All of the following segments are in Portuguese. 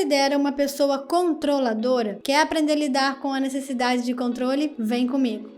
considera uma pessoa controladora? Quer aprender a lidar com a necessidade de controle? Vem comigo!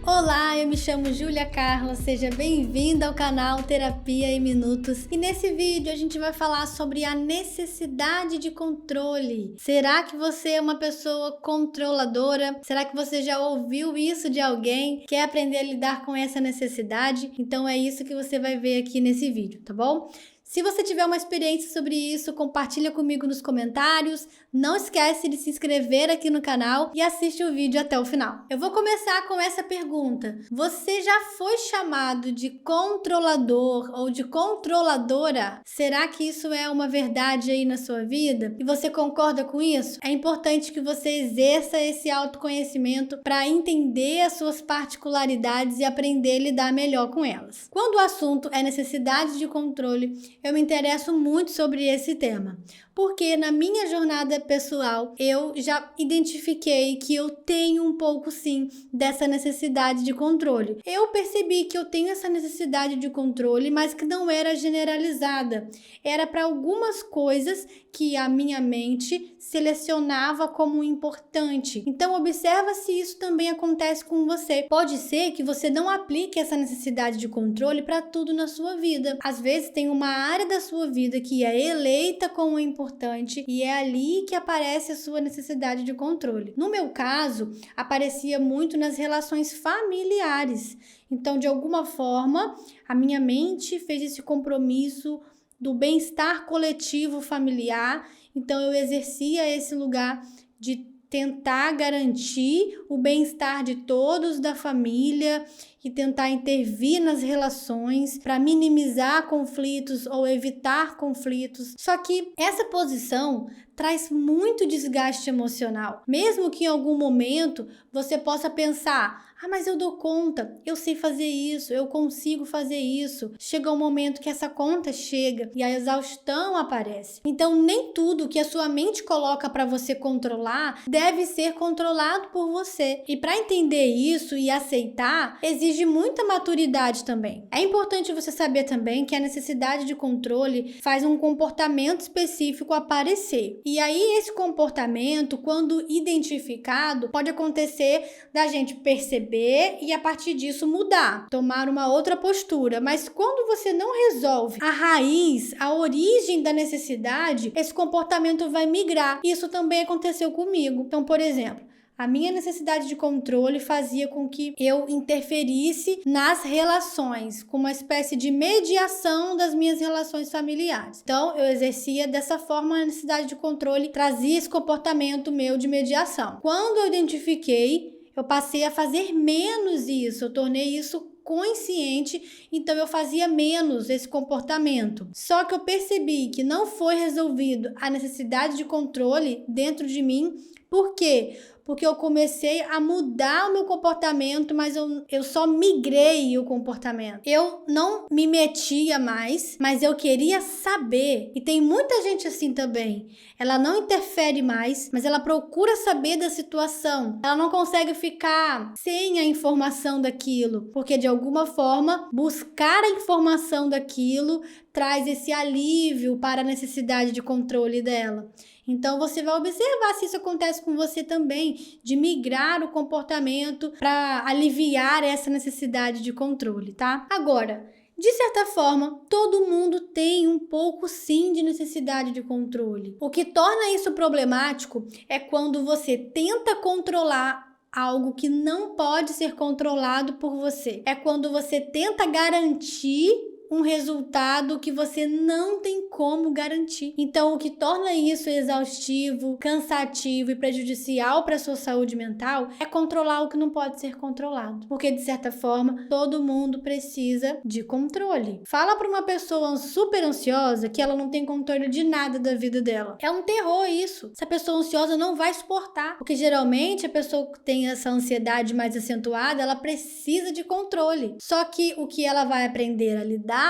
Olá, eu me chamo Júlia Carla, seja bem-vinda ao canal Terapia em Minutos. E nesse vídeo a gente vai falar sobre a necessidade de controle. Será que você é uma pessoa controladora? Será que você já ouviu isso de alguém? Quer aprender a lidar com essa necessidade? Então é isso que você vai ver aqui nesse vídeo, tá bom? Se você tiver uma experiência sobre isso, compartilha comigo nos comentários. Não esquece de se inscrever aqui no canal e assiste o vídeo até o final. Eu vou começar com essa pergunta. Você já foi chamado de controlador ou de controladora? Será que isso é uma verdade aí na sua vida? E você concorda com isso? É importante que você exerça esse autoconhecimento para entender as suas particularidades e aprender a lidar melhor com elas. Quando o assunto é necessidade de controle, eu me interesso muito sobre esse tema, porque na minha jornada pessoal eu já identifiquei que eu tenho um pouco sim dessa necessidade de controle. Eu percebi que eu tenho essa necessidade de controle, mas que não era generalizada. Era para algumas coisas que a minha mente selecionava como importante. Então observa se isso também acontece com você. Pode ser que você não aplique essa necessidade de controle para tudo na sua vida. Às vezes tem uma área da sua vida que é eleita como importante e é ali que aparece a sua necessidade de controle. No meu caso, aparecia muito nas relações familiares. Então, de alguma forma, a minha mente fez esse compromisso do bem-estar coletivo familiar. Então, eu exercia esse lugar de tentar garantir o bem-estar de todos da família e tentar intervir nas relações para minimizar conflitos ou evitar conflitos. Só que essa posição traz muito desgaste emocional. Mesmo que em algum momento você possa pensar: mas eu dou conta, eu sei fazer isso, eu consigo fazer isso. Chega um momento que essa conta chega e a exaustão aparece. Então, nem tudo que a sua mente coloca para você controlar deve ser controlado por você. E para entender isso e aceitar, exige muita maturidade também. É importante você saber também que a necessidade de controle faz um comportamento específico aparecer. E aí, esse comportamento, quando identificado, pode acontecer da gente perceber e a partir disso mudar, tomar uma outra postura. Mas quando você não resolve a raiz, a origem da necessidade, esse comportamento vai migrar. Isso também aconteceu comigo. Então, por exemplo, a minha necessidade de controle fazia com que eu interferisse nas relações, com uma espécie de mediação das minhas relações familiares. Então, eu exercia dessa forma a necessidade de controle, trazia esse comportamento meu de mediação. Quando eu identifiquei, eu passei a fazer menos isso, eu tornei isso consciente, então eu fazia menos esse comportamento. Só que eu percebi que não foi resolvido a necessidade de controle dentro de mim. Por quê? Porque eu comecei a mudar o meu comportamento, mas eu só migrei o comportamento. Eu não me metia mais, mas eu queria saber. E tem muita gente assim também. Ela não interfere mais, mas ela procura saber da situação. Ela não consegue ficar sem a informação daquilo, porque de alguma forma buscar a informação daquilo traz esse alívio para a necessidade de controle dela. Então você vai observar se isso acontece com você também, de migrar o comportamento para aliviar essa necessidade de controle, tá? Agora, de certa forma, todo mundo tem um pouco sim de necessidade de controle. O que torna isso problemático é quando você tenta controlar algo que não pode ser controlado por você. É quando você tenta garantir um resultado que você não tem como garantir. Então, o que torna isso exaustivo, cansativo e prejudicial para a sua saúde mental é controlar o que não pode ser controlado. Porque, de certa forma, todo mundo precisa de controle. Fala para uma pessoa super ansiosa que ela não tem controle de nada da vida dela. É um terror isso. Essa pessoa ansiosa não vai suportar. Porque, geralmente, a pessoa que tem essa ansiedade mais acentuada, ela precisa de controle. Só que o que ela vai aprender a lidar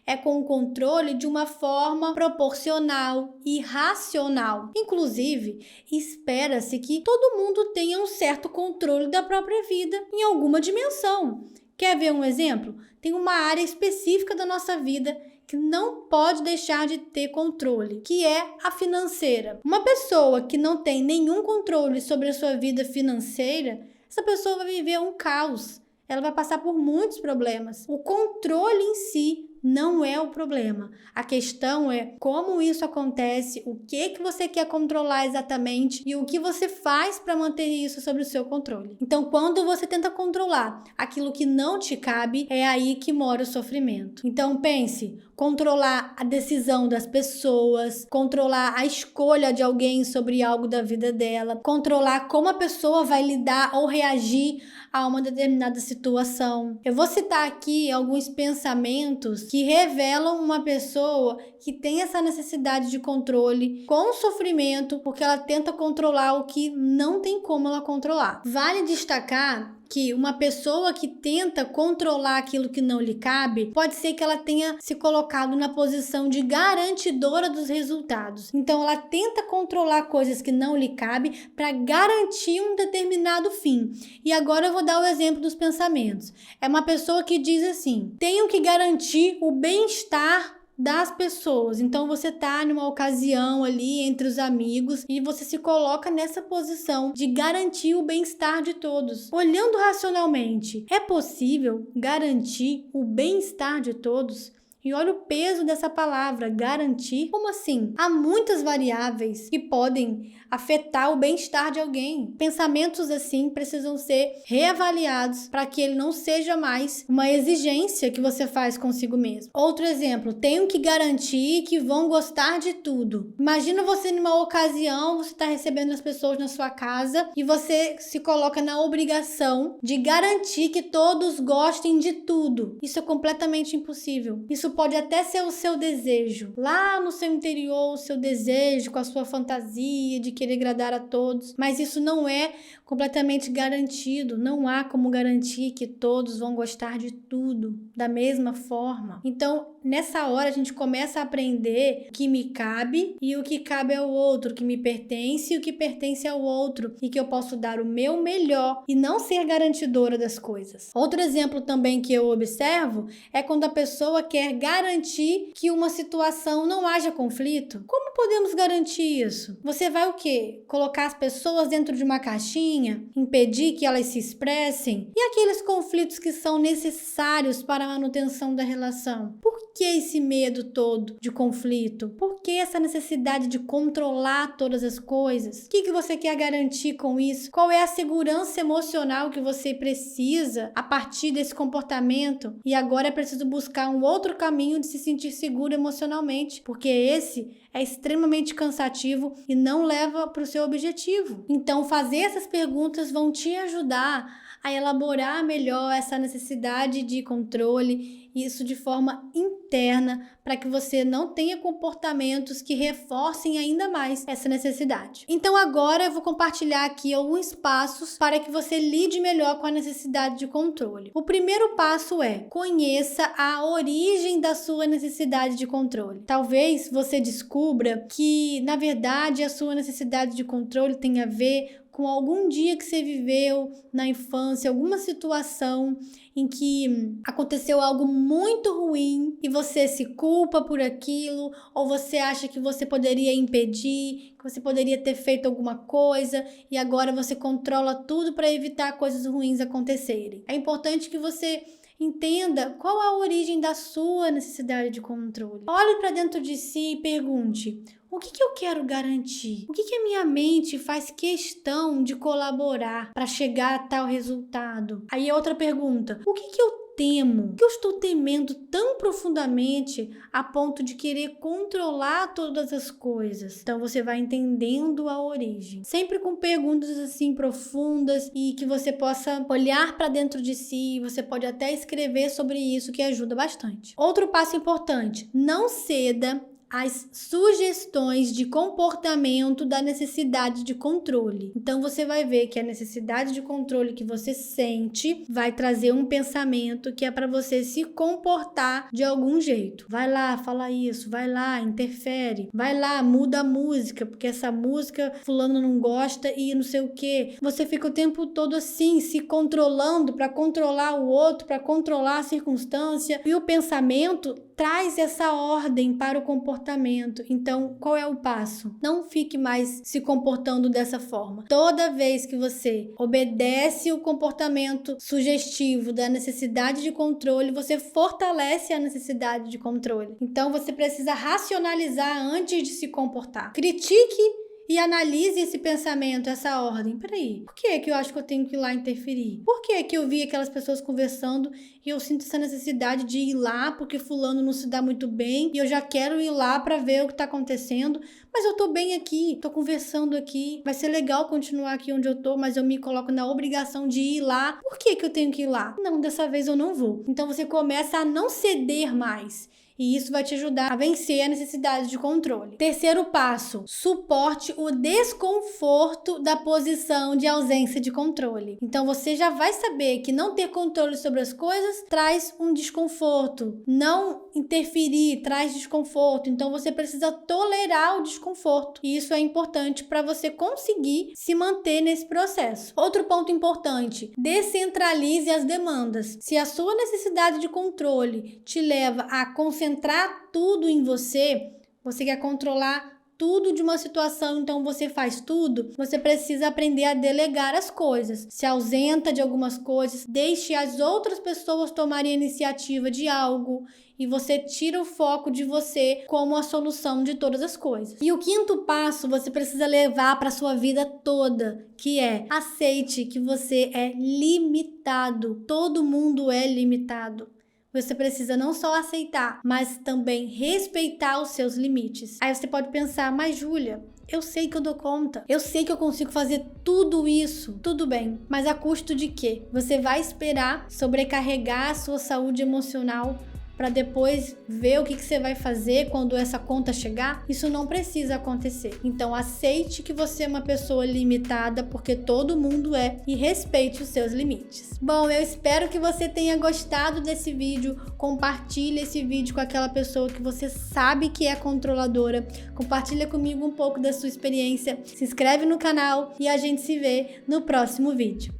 é com o controle de uma forma proporcional e racional. Inclusive, espera-se que todo mundo tenha um certo controle da própria vida em alguma dimensão. Quer ver um exemplo? Tem uma área específica da nossa vida que não pode deixar de ter controle, que é a financeira. Uma pessoa que não tem nenhum controle sobre a sua vida financeira, essa pessoa vai viver um caos. Ela vai passar por muitos problemas. O controle em si não é o problema. A questão é como isso acontece, o que você quer controlar exatamente e o que você faz para manter isso sob o seu controle. Então, quando você tenta controlar aquilo que não te cabe, é aí que mora o sofrimento. Então, pense, controlar a decisão das pessoas, controlar a escolha de alguém sobre algo da vida dela, controlar como a pessoa vai lidar ou reagir a uma determinada situação. Eu vou citar aqui alguns pensamentos que revelam uma pessoa que tem essa necessidade de controle com sofrimento, porque ela tenta controlar o que não tem como ela controlar. Vale destacar que uma pessoa que tenta controlar aquilo que não lhe cabe, pode ser que ela tenha se colocado na posição de garantidora dos resultados. Então ela tenta controlar coisas que não lhe cabem para garantir um determinado fim. E agora eu vou dar o exemplo dos pensamentos. É uma pessoa que diz assim: tenho que garantir o bem-estar das pessoas. Então você tá numa ocasião ali entre os amigos e você se coloca nessa posição de garantir o bem-estar de todos. Olhando racionalmente, é possível garantir o bem-estar de todos? E olha o peso dessa palavra, garantir. Como assim? Há muitas variáveis que podem afetar o bem-estar de alguém. Pensamentos assim precisam ser reavaliados para que ele não seja mais uma exigência que você faz consigo mesmo. Outro exemplo, tenho que garantir que vão gostar de tudo. Imagina você numa ocasião, você está recebendo as pessoas na sua casa e você se coloca na obrigação de garantir que todos gostem de tudo. Isso é completamente impossível. Isso pode até ser o seu desejo. Lá no seu interior, o seu desejo com a sua fantasia de querer agradar a todos. Mas isso não é completamente garantido. Não há como garantir que todos vão gostar de tudo da mesma forma. Então, nessa hora, a gente começa a aprender o que me cabe e o que cabe ao outro, o que me pertence e o que pertence ao outro. E que eu posso dar o meu melhor e não ser garantidora das coisas. Outro exemplo também que eu observo é quando a pessoa quer garantir que uma situação não haja conflito. Como podemos garantir isso? Você vai o quê? Colocar as pessoas dentro de uma caixinha? Impedir que elas se expressem? E aqueles conflitos que são necessários para a manutenção da relação? Por que esse medo todo de conflito? Por que essa necessidade de controlar todas as coisas? O que você quer garantir com isso? Qual é a segurança emocional que você precisa a partir desse comportamento? E agora é preciso buscar um outro caminho de se sentir seguro emocionalmente, porque esse é extremamente cansativo e não leva para o seu objetivo. Então, fazer essas perguntas vão te ajudar a elaborar melhor essa necessidade de controle, isso de forma interna, para que você não tenha comportamentos que reforcem ainda mais essa necessidade. Então agora eu vou compartilhar aqui alguns passos para que você lide melhor com a necessidade de controle. O primeiro passo é: conheça a origem da sua necessidade de controle. Talvez você descubra que, na verdade, a sua necessidade de controle tem a ver com algum dia que você viveu na infância, alguma situação em que aconteceu algo muito ruim e você se culpa por aquilo, ou você acha que você poderia impedir, que você poderia ter feito alguma coisa e agora você controla tudo para evitar coisas ruins acontecerem. É importante que você entenda qual a origem da sua necessidade de controle. Olhe para dentro de si e pergunte: o que eu quero garantir? O que a minha mente faz questão de colaborar para chegar a tal resultado? Aí outra pergunta: o que eu temo? O que eu estou temendo tão profundamente a ponto de querer controlar todas as coisas? Então você vai entendendo a origem. Sempre com perguntas assim profundas e que você possa olhar para dentro de si. Você pode até escrever sobre isso, que ajuda bastante. Outro passo importante: não ceda as sugestões de comportamento da necessidade de controle. Então você vai ver que a necessidade de controle que você sente vai trazer um pensamento que é para você se comportar de algum jeito. Vai lá, fala isso, vai lá, interfere, vai lá, muda a música, porque essa música fulano não gosta e não sei o que. Você fica o tempo todo assim, se controlando para controlar o outro, para controlar a circunstância, e o pensamento traz essa ordem para o comportamento. Então, qual é o passo? Não fique mais se comportando dessa forma. Toda vez que você obedece o comportamento sugestivo da necessidade de controle, você fortalece a necessidade de controle. Então, você precisa racionalizar antes de se comportar. Critique e analise esse pensamento, essa ordem. Peraí, por que é que eu acho que eu tenho que ir lá interferir? Por que é que eu vi aquelas pessoas conversando e eu sinto essa necessidade de ir lá porque fulano não se dá muito bem e eu já quero ir lá para ver o que tá acontecendo, mas eu tô bem aqui, tô conversando aqui, vai ser legal continuar aqui onde eu tô, mas eu me coloco na obrigação de ir lá. Por que eu tenho que ir lá? Não, dessa vez eu não vou. Então você começa a não ceder mais. E isso vai te ajudar a vencer a necessidade de controle. Terceiro passo, suporte o desconforto da posição de ausência de controle. Então você já vai saber que não ter controle sobre as coisas traz um desconforto. Não interferir traz desconforto. Então você precisa tolerar o desconforto. E isso é importante para você conseguir se manter nesse processo. Outro ponto importante, descentralize as demandas. Se a sua necessidade de controle te leva a concentrar tudo em você, você quer controlar tudo de uma situação, então você faz tudo, você precisa aprender a delegar as coisas. Se ausenta de algumas coisas, deixe as outras pessoas tomarem a iniciativa de algo e você tira o foco de você como a solução de todas as coisas. E o quinto passo você precisa levar para sua vida toda, que é aceite que você é limitado. Todo mundo é limitado. Você precisa não só aceitar, mas também respeitar os seus limites. Aí você pode pensar, mas Júlia, eu sei que eu dou conta, eu sei que eu consigo fazer tudo isso, tudo bem, mas a custo de quê? Você vai esperar sobrecarregar a sua saúde emocional para depois ver o que você vai fazer quando essa conta chegar? Isso não precisa acontecer. Então aceite que você é uma pessoa limitada, porque todo mundo é, e respeite os seus limites. Bom, eu espero que você tenha gostado desse vídeo. Compartilhe esse vídeo com aquela pessoa que você sabe que é controladora. Compartilha comigo um pouco da sua experiência. Se inscreve no canal e a gente se vê no próximo vídeo.